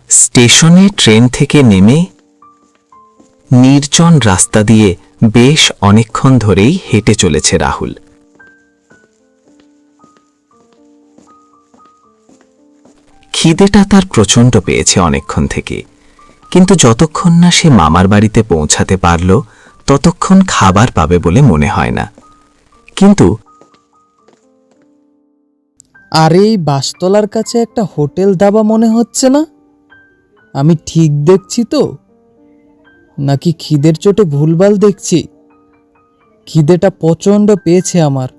স্টেশনে ট্রেন থেকে নেমে নির্জন রাস্তা দিয়ে বেশ অনেকক্ষণ ধরেই হেঁটে চলেছে রাহুল। খিদেটা তার প্রচণ্ড পেয়েছে অনেকক্ষণ থেকে, কিন্তু যতক্ষণ না সে মামার বাড়িতে পৌঁছাতে পারল ততক্ষণ খাবার পাবে বলে মনে হয় না। কিন্তু আর এই বাসতলার কাছে একটা হোটেল ধাবা মনে হচ্ছে না? আমি ঠিক দেখছি তো, নাকি খিদের চোটে ভুলভাল দেখছি? খিদেটা প্রচণ্ড পেয়েছে আমার।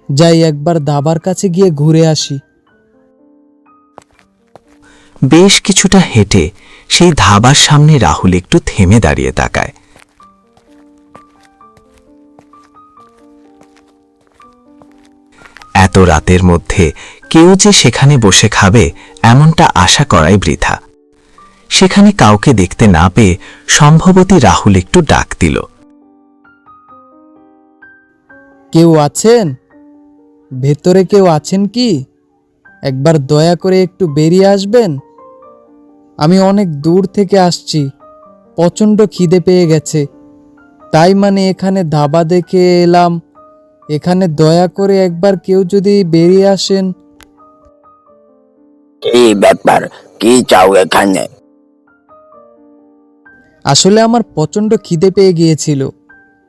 যাই একবার ধাবার কাছে গিয়ে ঘুরে আসি। বেশ কিছুটা হেঁটে সেই ধাবার সামনে রাহুল একটু থেমে দাঁড়িয়ে তাকায়। এত রাতের মধ্যে কেউ যে সেখানে বসে খাবে এমনটা আশা করাই বৃথা। সেখানে কাউকে দেখতে না পেয়ে সম্ভবতই রাহুল একটু ডাক দিল। কেউ আছেন? ভেতরে কেউ আছেন কি? একবার দয়া করে একটু বেরিয়ে আসবেন। আমি অনেক দূর থেকে আসছি, প্রচণ্ড খিদে পেয়ে গেছে, তাই এখানে ধাবা দেখে এলাম। এখানে দয়া করে একবার কেউ যদি বেরিয়ে আসেন। কি ব্যাপার, কি চাও এখানে? আসলে আমার প্রচণ্ড খিদে পেয়ে গিয়েছিল,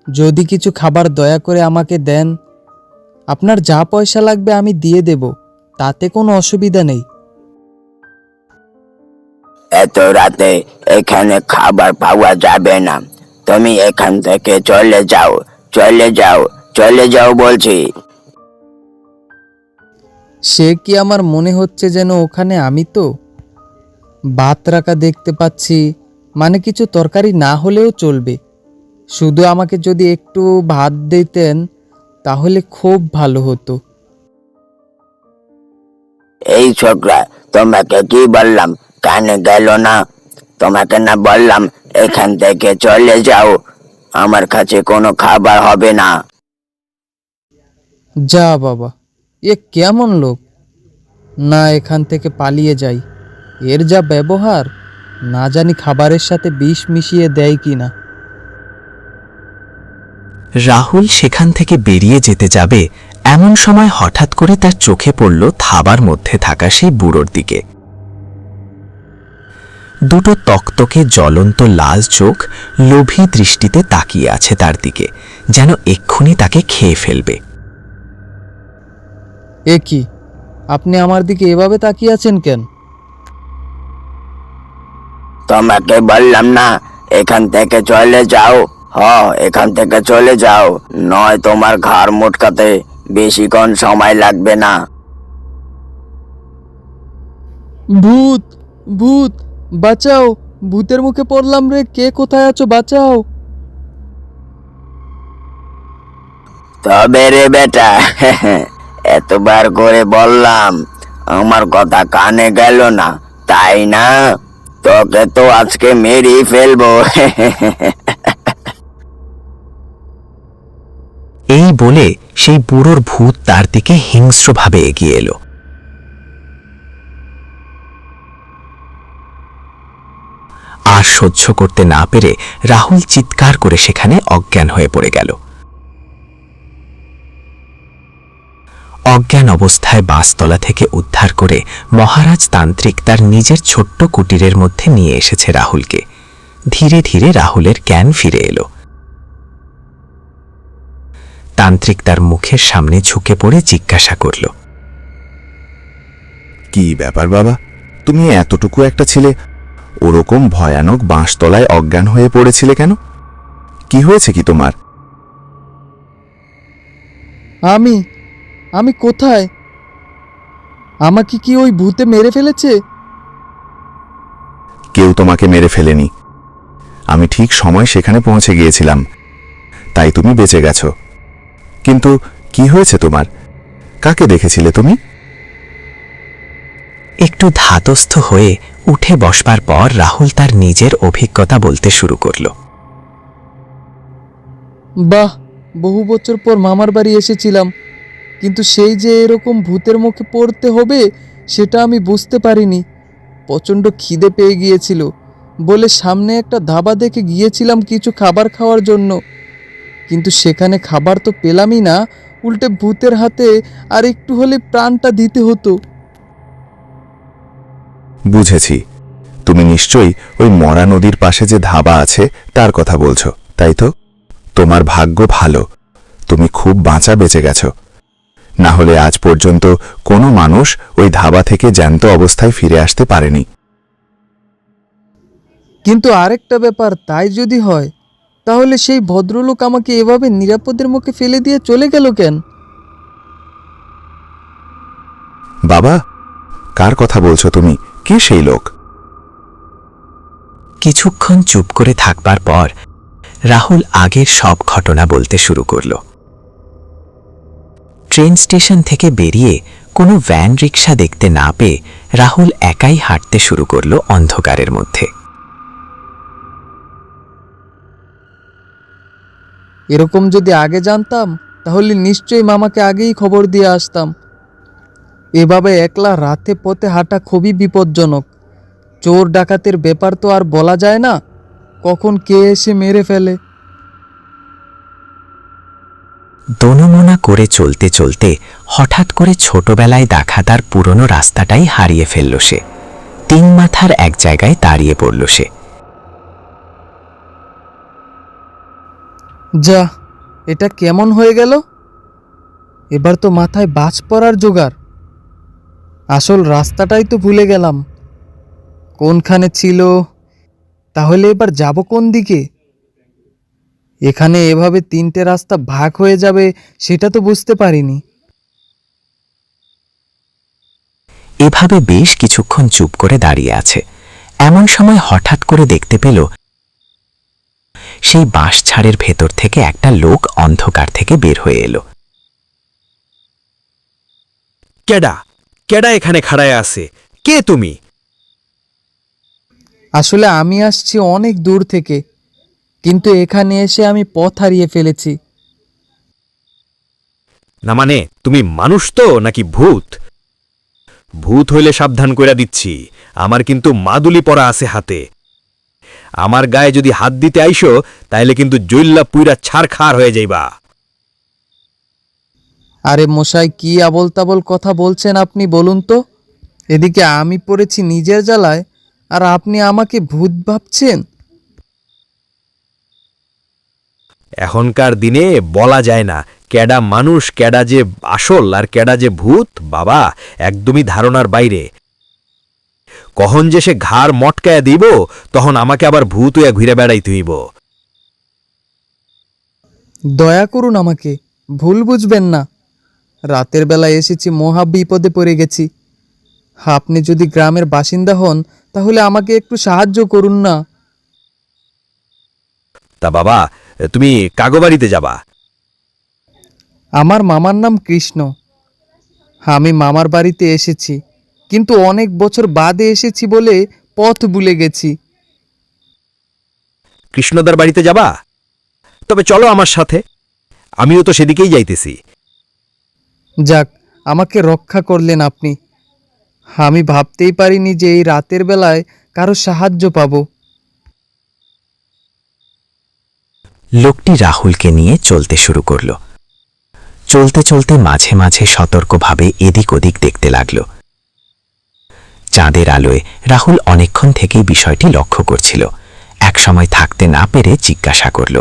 যদি কিছু খাবার দয়া করে আমাকে দেন। আপনার যা পয়সা লাগবে আমি দিয়ে দেব, তাতে কোনো অসুবিধা নেই। এত রাতে এখানে খাবার পাওয়া যাবে না, তুমি এখান থেকে চলে যাও, চলে যাও, চলে যাও বলছি। সে কি আমার মনে হচ্ছে যেন ওখানে আমি তো ভাত রাখা দেখতে পাচ্ছি। কিছু তরকারি না হলেও চলবে, শুধু আমাকে যদি একটু ভাত দিতেন তাহলে খুব ভালো হতো। এই ছোকরা, তোমাকে কি বললাম, কানে গেল না? তোমাকে না বললাম এখান থেকে চলে যাও, আমার কাছে কোনো খাবার হবে না। যা বাবা, এ কেমন লোক! না, এখান থেকে পালিয়ে যাই। এর যা ব্যবহার, না জানি খাবারের সাথে বিষ মিশিয়ে দেয় কিনা। রাহুল সেখান থেকে বেরিয়ে যেতে যাবে এমন সময় হঠাৎ করে তার চোখে পড়ল ধাবার মধ্যে থাকা সেই বুড়োর দিকে। দুটো তকতকে জ্বলন্ত লাল চোখ লোভী দৃষ্টিতে তাকিয়ে আছে তার দিকে, যেন এক্ষুনি তাকে খেয়ে ফেলবে। এ কি, আপনি আমার দিকে এভাবে তাকিয়ে আছেন কেন? তোমাকে বললাম না এখান থেকে চলে যাও। এখান থেকে চলে যাও, নয় তোমার ঘাড় মোটকাতে বেশিক্ষণ সময় লাগবে না। ভূত, ভূত, বাঁচাও! ভূতের মুখে পড়লাম রে, কে কোথায় আছো, বাঁচাও! তবে রে বেটা, এতবার করে বললাম, আমার কথা কানে গেল না, তাই না? তোকে তো আজকে মেরেই ফেলবো। এই বলে সেই বুড়োর ভূত তার দিকে হিংস্রভাবে এগিয়ে এলো। আর সহ্য করতে না পেরে রাহুল চিৎকার করে সেখানে অজ্ঞান হয়ে পড়ে গেল। অজ্ঞান অবস্থায় বাসতলা থেকে উদ্ধার করে মহারাজ তান্ত্রিক তার নিজের ছোট্ট কুটিরের মধ্যে নিয়ে এসেছে রাহুলকে। ধীরে ধীরে রাহুলের জ্ঞান ফিরে এলো। তান্ত্রিক তার মুখের সামনে ঝুঁকে পড়ে জিজ্ঞাসা করল, কি ব্যাপার বাবা, তুমি এতটুকু একটা ছেলে ওরকম ভয়ানক বাঁশতলায় অজ্ঞান হয়ে পড়েছিলে কেন? কি হয়েছে কি তোমার? আমি কোথায়? আমাকে কি ওই ভূতে মেরে ফেলেছে? কেউ তোমাকে মেরে ফেলেনি, আমি ঠিক সময় সেখানে পৌঁছে গিয়েছিলাম, তাই তুমি বেঁচে গেছো। কিন্তু কি হয়েছে তোমার? কাকে দেখেছিলে তুমি? একটু ধাতস্থ হয়ে উঠে বসবার পর রাহুল তার নিজের অভিজ্ঞতা বলতে শুরু করল। বাহ, বহু বছর পর মামার বাড়ি এসেছিলাম, কিন্তু সেই যে এরকম ভূতের মুখে পড়তে হবে সেটা আমি বুঝতে পারিনি। প্রচণ্ড খিদে পেয়ে গিয়েছিল বলে সামনে একটা ধাবা দেখে গিয়েছিলাম কিছু খাবার খাওয়ার জন্য, কিন্তু সেখানে খাবার তো পেলামই না, উল্টে ভূতের হাতে আর একটু হলে প্রাণটা দিতে হতো। বুঝেছি, তুমি নিশ্চয়ই ওই মরা নদীর পাশে যে ধাবা আছে তার কথা বলছো, তাই তো? তোমার ভাগ্য ভালো, তুমি খুব বাঁচা বেঁচে গেছো। না হলে আজ পর্যন্ত কোনো মানুষ ওই ধাবা থেকে জ্যান্ত অবস্থায় ফিরে আসতে পারেনি। কিন্তু আরেকটা ব্যাপার, তাই যদি হয় তাহলে সেই ভদ্রলোক আমাকে এভাবে নিরাপদের মুখে ফেলে দিয়ে চলে গেল কেন? বাবা, কার কথা বলছো তুমি? কে সেই লোক? কিছুক্ষণ চুপ করে থাকবার পর রাহুল আগের সব ঘটনা বলতে শুরু করল। ট্রেন স্টেশন থেকে বেরিয়ে কোনো ভ্যান রিক্সা দেখতে না পেয়ে রাহুল একাই হাঁটতে শুরু করল অন্ধকারের মধ্যে। এরকম যদি আগে জানতাম তাহলে নিশ্চয়ই মামাকে আগেই খবর দিয়ে আসতাম। এভাবে একলা রাতে পথে হাঁটা খুবই বিপজ্জনক। চোর ডাকাতের ব্যাপার তো আর বলা যায় না, কখন কে এসে মেরে ফেলে। দোনমোনা করে চলতে চলতে হঠাৎ করে ছোটবেলায় দেখা তার পুরনো রাস্তাটাই হারিয়ে ফেলল সে। তিন মাথার এক জায়গায় দাঁড়িয়ে পড়ল সে। যা, এটা কেমন হয়ে গেল? এবার তো মাথায় বাজ পড়ার জোগাড়। আসল রাস্তাটাই তো ভুলে গেলাম, কোনখানে ছিল। তাহলে এবার যাব কোন দিকে? এখানে এভাবে তিনটে রাস্তা ভাগ হয়ে যাবে সেটা তো বুঝতে পারিনি। এভাবে বেশ কিছুক্ষণ চুপ করে দাঁড়িয়ে আছে। এমন সময় হঠাৎ করে দেখতে পেল সেই বাঁশঝাড়ের ভেতর থেকে একটা লোক অন্ধকার থেকে বের হয়ে এলো। কেডা কেডা এখানে খাড়ায় আছে? কে তুমি? আসলে আমি আসছি অনেক দূর থেকে, কিন্তু এখানে এসে আমি পথ হারিয়ে ফেলেছি। না মানে তুমি মানুষ তো নাকি ভূত? ভূত হইলে সাবধান কইরা দিচ্ছি, আমার কিন্তু মাদুলি পরা আছে হাতে। আমার গায়ে যদি হাত দিতে আইসো তাইলে কিন্তু জৈল্লা পুইরা ছারখার হয়ে যাইবা। আরে মশাই, কি আবল তাবল কথা বলছেন আপনি বলুন তো? এদিকে আমি পড়েছি নিজের জ্বালায়, আর আপনি আমাকে ভূত ভাবছেন? এখনকার দিনে বলা যায় না কেডা মানুষ, কেডা যে আসল আর কেডা যে ভূত, বাবা একদমই ধারণার বাইরে। কখন যে সে ঘাড় মটকায়া দিব তখন আমাকে আবার ভূত হইয়া ঘুরে বেড়াইতে হইব। দয়া করুন, আমাকে ভুল বুঝবেন না। রাতের বেলা এসেছি, মহা বিপদে পড়ে গেছি। আপনি যদি গ্রামের বাসিন্দা হন তাহলে আমাকে একটু সাহায্য করুন না। তা বাবা, তুমি কাগবাড়িতে যাবা? আমার মামার নাম কৃষ্ণ। আমি মামার বাড়িতে এসেছি, কিন্তু অনেক বছর বাদে এসেছি বলে পথ ভুলে গেছি। কৃষ্ণদার বাড়িতে যাবা? তবে চলো আমার সাথে, আমিও তো সেদিকেই যাইতেছি। যাক, আমাকে রক্ষা করলেন আপনি। আমি ভাবতেই পারিনি যে এই রাতের বেলায় কারো সাহায্য পাব। লোকটি রাহুলকে নিয়ে চলতে শুরু করল। চলতে চলতে মাঝে মাঝে সতর্কভাবে এদিক ওদিক দেখতে লাগল। চাঁদের আলোয় রাহুল অনেকক্ষণ থেকেই বিষয়টি লক্ষ্য করছিল। একসময় থাকতে না পেরে জিজ্ঞাসা করল,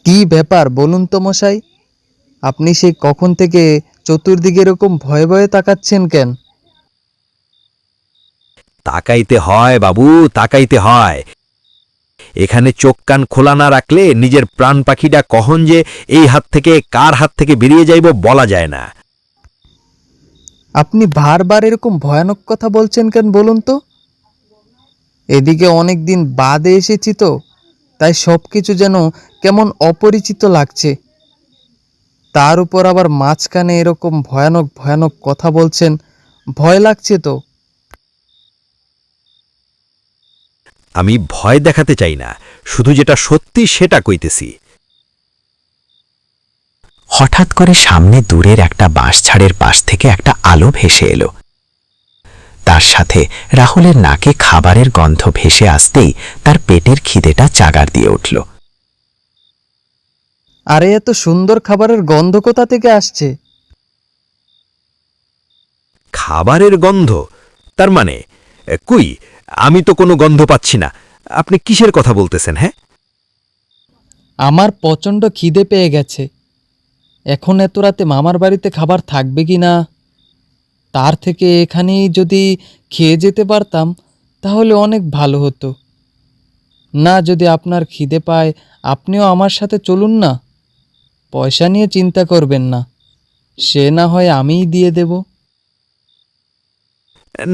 কি ব্যাপার বলুন তো মশাই? আপনি সেই কখন থেকে চতুর্দিকে এরকম ভয়ে ভয়ে তাকাচ্ছেন কেন? তাকাইতে হয় বাবু, তাকাইতে হয়। এখানে চোখ কান খোলা না রাখলে নিজের প্রাণ পাখিটা কখন যে এই হাত থেকে কার হাত থেকে বেরিয়ে যাইব বলা যায় না। আপনি বারবার এরকম ভয়ানক কথা বলছেন কেন বলুন তো? এদিকে অনেক দিন বাদে এসেছি তো, তাই সব কিছু যেন কেমন অপরিচিত লাগছে। তার উপর আবার মাঝখানে এরকম ভয়ানক ভয়ানক কথা বলছেন, ভয় লাগছে তো। আমি ভয় দেখাতে চাই না, শুধু যেটা সত্যি সেটা কইতেছি। হঠাৎ করে সামনে দূরের একটা বাঁশঝাড়ের পাশ থেকে একটা আলো ভেসে এলো। তার সাথে রাহুলের নাকে খাবারের গন্ধ ভেসে আসতেই তার পেটের খিদেটা চাগার দিয়ে উঠল। আরে এত সুন্দর খাবারের গন্ধ কোথা থেকে আসছে? খাবারের গন্ধ? তার মানে কই, আমি তো কোনো গন্ধ পাচ্ছি না। আপনি কিসের কথা বলতেছেন? হ্যাঁ, আমার প্রচণ্ড খিদে পেয়ে গেছে। এখন এত রাতে মামার বাড়িতে খাবার থাকবে কি না, তার থেকে এখানেই যদি খেয়ে যেতে পারতাম তাহলে অনেক ভালো হতো। না, যদি আপনার খিদে পায় আপনিও আমার সাথে চলুন না। পয়সা নিয়ে চিন্তা করবেন না, সে না হয় আমিই দিয়ে দেব।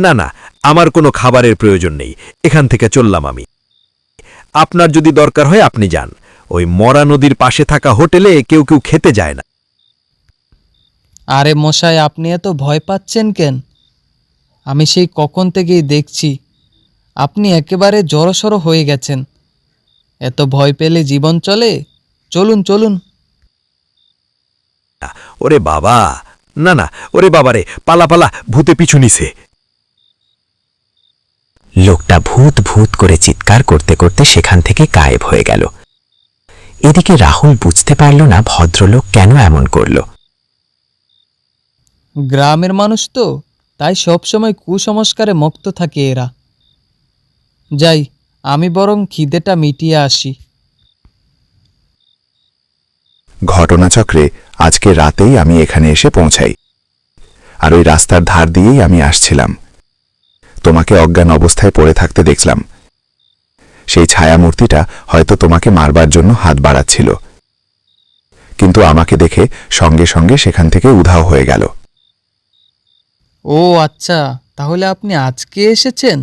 না না, আমার কোনো খাবারের প্রয়োজন নেই, এখান থেকে চললাম আমি। আপনার যদি দরকার হয় আপনি যান, ওই মরা নদীর পাশে থাকা হোটেলে কেউ কেউ খেতে যায় না। আরে মশাই, আপনি এত ভয় পাচ্ছেন কেন? আমি সেই কখন থেকেই দেখছি আপনি একেবারে জড়সড় হয়ে গেছেন। এত ভয় পেলে জীবন চলে? চলুন চলুন। ওরে বাবা, না না, ওরে বাবারে, পালা পালা, ভূতে পিছু নিছে। লোকটা ভূত ভূত করে চিৎকার করতে করতে সেখান থেকে গায়েব হয়ে গেল। এদিকে রাহুল বুঝতে পারল না ভদ্রলোক কেন এমন করল। গ্রামের মানুষ তো, তাই সবসময় কুসংস্কারে মুক্ত থাকে এরা। যাই, আমি বরং খিদেটা মিটিয়ে আসি। ঘটনাচক্রে আজকে রাতেই আমি এখানে এসে পৌঁছাই, আর ওই রাস্তার ধার দিয়েই আমি আসছিলাম। তোমাকে অজ্ঞান অবস্থায় পড়ে থাকতে দেখলাম। সেই ছায়ামূর্তিটা হয়তো তোমাকে মারবার জন্য হাত বাড়াচ্ছিল, কিন্তু আমাকে দেখে সঙ্গে সঙ্গে সেখান থেকে উধাও হয়ে গেল। ও আচ্ছা, তাহলে আপনি আজকে এসেছেন?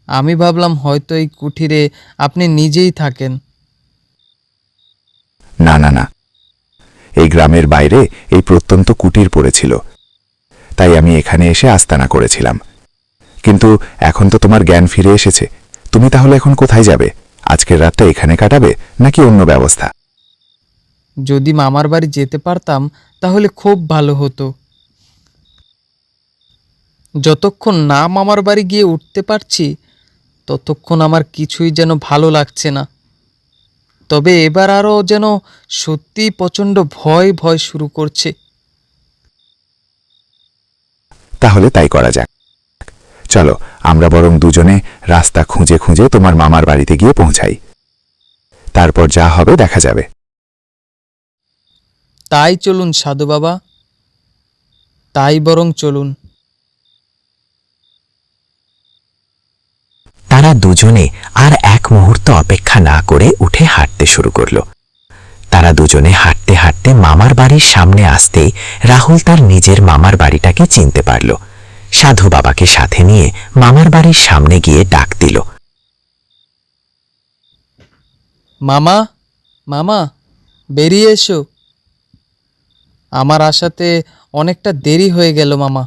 আমি ভাবলাম হয়তো এই কুঠিরে আপনি নিজেই থাকেন। না না না, এই গ্রামের বাইরে এই প্রত্যন্ত কুটির পড়েছিল, তাই আমি এখানে এসে আস্তানা করেছিলাম। কিন্তু এখন তো তোমার জ্ঞান ফিরে এসেছে, তুমি তাহলে এখন কোথায় যাবে? আজকের রাতটা এখানে কাটাবে নাকি অন্য ব্যবস্থা? যদি মামার বাড়ি যেতে পারতাম তাহলে খুব ভালো হতো। যতক্ষণ না মামার বাড়ি গিয়ে উঠতে পারছি ততক্ষণ আমার কিছুই যেন ভালো লাগছে না। তবে এবার আরও যেন সত্যিই প্রচণ্ড ভয় ভয় শুরু করছে। তাহলে তাই করা যাক। চলো, আমরা বরং দুজনে রাস্তা খুঁজে খুঁজে তোমার মামার বাড়িতে গিয়ে পৌঁছাই, তারপর যা হবে দেখা যাবে। তাই চলুন সাধু বাবা, তাই বরং চলুন। তারা দুজনে আর এক মুহূর্ত অপেক্ষা না করে উঠে হাঁটতে শুরু করল। তারা দুজনে হাঁটতে হাঁটতে মামার বাড়ির সামনে আসতেই রাহুল তার নিজের মামার বাড়িটাকে চিনতে পারল। সাধু বাবাকে সাথে নিয়ে মামার বাড়ির সামনে গিয়ে ডাক দিল, মামা, মামা, বেরিয়ে এসো। আমার আসাতে অনেকটা দেরি হয়ে গেল মামা।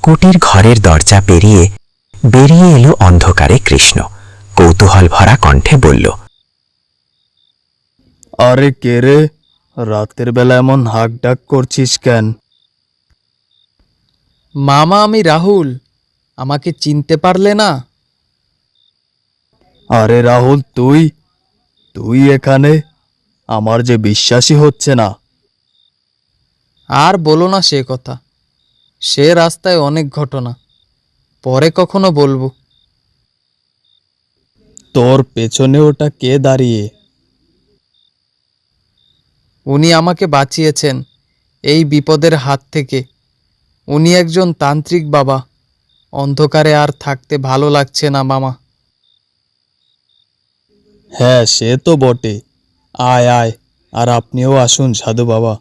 কুটির ঘরের দরজা পেরিয়ে বেরিয়ে এলো অন্ধকারে কৃষ্ণ। কৌতূহল ভরা কণ্ঠে বলল, আরে কে রে, রাতের বেলা এমন হাঁক ডাক করছিস কেন? মামা, আমি রাহুল, আমাকে চিনতে পারলে না? আরে রাহুল, তুই তুই এখানে? আমার যে বিশ্বাসই হচ্ছে না। আর বলো না সে কথা, সে রাস্তায় অনেক ঘটনা, পরে কখনো বলবো। তোর পেছনে ওটা কে দাঁড়িয়ে? উনি আমাকে বাঁচিয়েছেন এই বিপদের হাত থেকে। উনি একজন তান্ত্রিক বাবা। অন্ধকারে আর থাকতে ভালো লাগছে না মামা। হ্যাঁ, সে তো বটে। আয় আয়, আর আপনিও আসুন সাধু বাবা।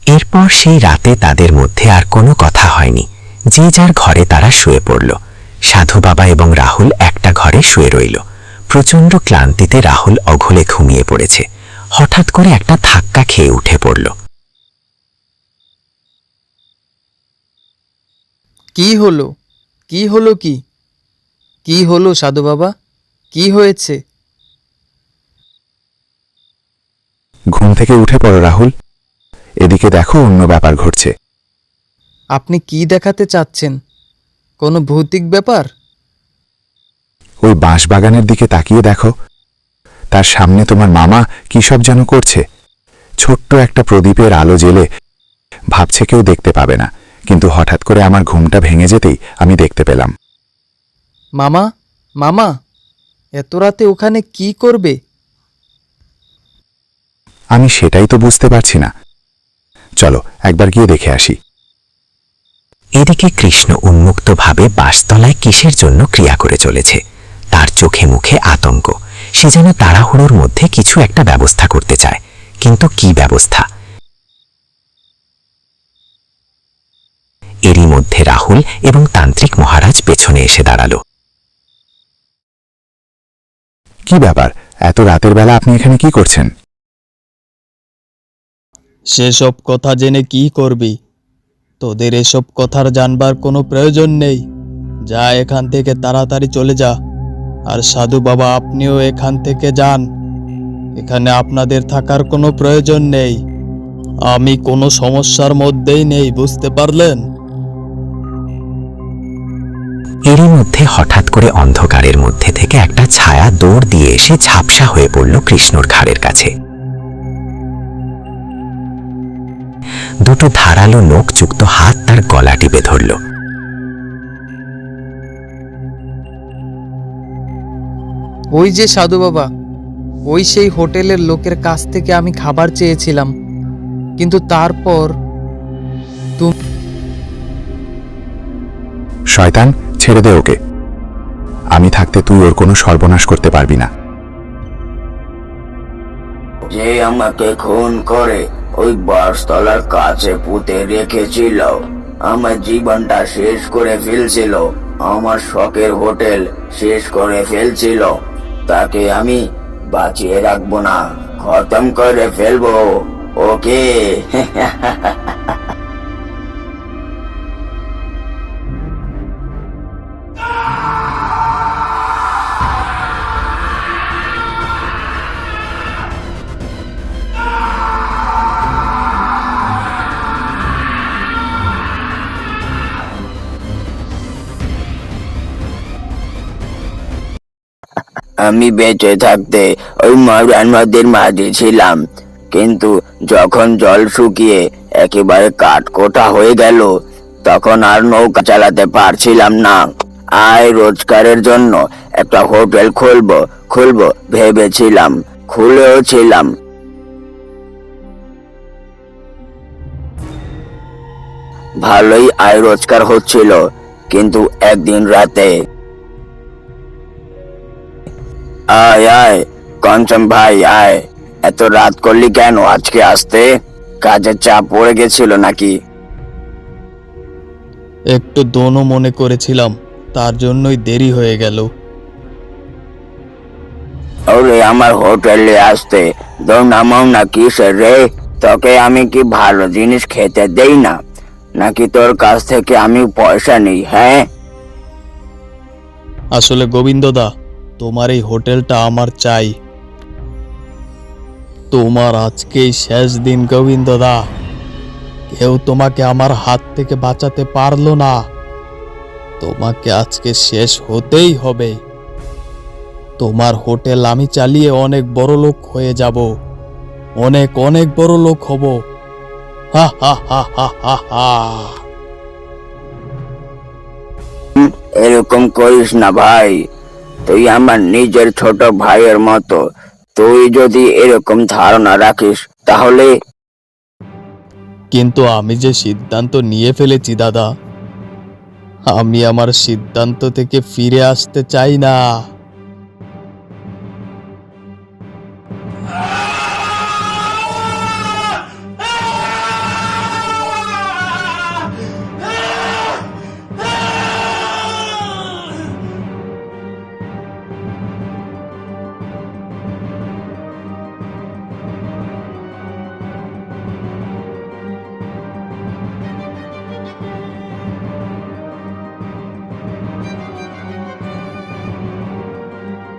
এরপর সেই রাতে তাদের মধ্যে আর কোনো কথা হয়নি। যে যার ঘরে তারা শুয়ে পড়ল। সাধু বাবা এবং রাহুল একটা ঘরে শুয়ে রইল। প্রচণ্ড ক্লান্তিতে রাহুল অঘলে ঘুমিয়ে পড়েছে। হঠাৎ করে একটা ধাক্কা খেয়ে উঠে পড়ল। কি হলো? কি হলো? কি হলো সাধু বাবা? কি হয়েছে? ঘুম থেকে উঠে পড়ো রাহুল, এদিকে দেখো অন্য ব্যাপার ঘটছে। আপনি কি দেখাতে চাচ্ছেন? কোনো ভৌতিক ব্যাপার? ওই বাঁশবাগানের দিকে তাকিয়ে দেখো, তার সামনে তোমার মামা কি সব যেন করছে। ছোট্ট একটা প্রদীপের আলো জ্বেলে ভাবছে কেউ দেখতে পাবে না, কিন্তু হঠাৎ করে আমার ঘুমটা ভেঙে যেতেই আমি দেখতে পেলাম। মামা, মামা, এত রাতে ওখানে কি করবে? আমি সেটাই তো বুঝতে পারছি না। চলো একবার গিয়ে দেখে আসি। এদিকে কৃষ্ণ উন্মুক্তভাবে বাঁশতলায় কিসের জন্য ক্রিয়া করে চলেছে। তার চোখে মুখে আতঙ্ক। সে যেন তাড়াহুড়োর মধ্যে কিছু একটা ব্যবস্থা করতে চায়, কিন্তু কি ব্যবস্থা? এরই মধ্যে রাহুল এবং তান্ত্রিক মহারাজ পেছনে এসে দাঁড়ালো। কি ব্যাপার, এত রাতের বেলা আপনি এখানে কি করছেন? সেসব কথা জেনে কি করবি? তোদের এসব কথার জানবার কোনো প্রয়োজন নেই। যা, এখান থেকে তাড়াতাড়ি চলে যা। আর সাধু বাবা, আপনিও এখান থেকে যান। এখানে আপনাদের থাকার কোনো প্রয়োজন নেই। আমি কোনো সমস্যার মধ্যেই নেই, বুঝতে পারলেন? এরই মধ্যে হঠাৎ করে অন্ধকারের মধ্যে থেকে একটা ছায়া দৌড় দিয়ে এসে ঝাপসা হয়ে পড়ল কৃষ্ণর ঘাড়ের কাছে। দুটো ধারালো নখযুক্ত হাত তার গলা টিপে ধরল। ওই যে সাধু বাবা, ওই সেই হোটেলের লোকের কাছ থেকে আমি খাবার চেয়েছিলাম, কিন্তু তারপর শয়তান, ছেড়ে দে ওকে। আমি থাকতে তুই ওর কোনো সর্বনাশ করতে পারবি না। যে আমাকে খুন করে ওই বাসতলার কাছে পুঁতে রেখেছিল, আমার জীবনটা শেষ করে ফেলছিল, আমার শখের হোটেল শেষ করে ফেলছিল, তাকে আমি বাঁচিয়ে রাখবো না, খতম করে ফেলবো ওকে। আমি বেঁচে থাকতে ওই মরা নদীর মাঝে ছিলাম, কিন্তু যখন জল শুকিয়ে একেবারে কাঠকোঠা হয়ে গেল, তখন আর নৌকা চালাতে পারছিলাম না। আয় রোজগারের জন্য একটা হোটেল খুলবো ভেবেছিলাম, খুলেও ছিলাম। ভালোই আয় রোজগার হচ্ছিল, কিন্তু একদিন রাতে আয় আয় কঞ্চন ভাই আয়, এত রাত করলি কেন আজকে আসতে? কাজের চাপ পড়ে গেছিল নাকি? একটু দোনো মনে করেছিলাম, তার জন্যই দেরি হয়ে গেল। ওরে আমার হোটেলে আসতে দৌড়ামাও না কিসের রে? তোকে আমি কি ভালো জিনিস খেতে দেই না, নাকি তোর কাছ থেকে আমি পয়সা নিই? হ্যাঁ, আসলে গোবিন্দদা, তোমার এই হোটেলটা আমার চাই। তোমার আজকেই শেষ দিন গোবিন্দদা। কেউ তোমাকে আমার হাত থেকে বাঁচাতে পারলো না। তোমাকে আজকে শেষ হতেই হবে। তোমার হোটেল আমি চালিয়ে অনেক বড় লোক হয়ে যাব, অনেক অনেক বড় লোক হব। হা হা হা হা হা হা। এরকম করিস না ভাই, তুই আমার নিজের ছোট ভাইয়ের মতো। তুই যদি এরকম ধারণা রাখিস তাহলে। কিন্তু আমি যে সিদ্ধান্ত নিয়ে ফেলেছি দাদা, আমি আমার সিদ্ধান্ত থেকে ফিরে আসতে চাই না।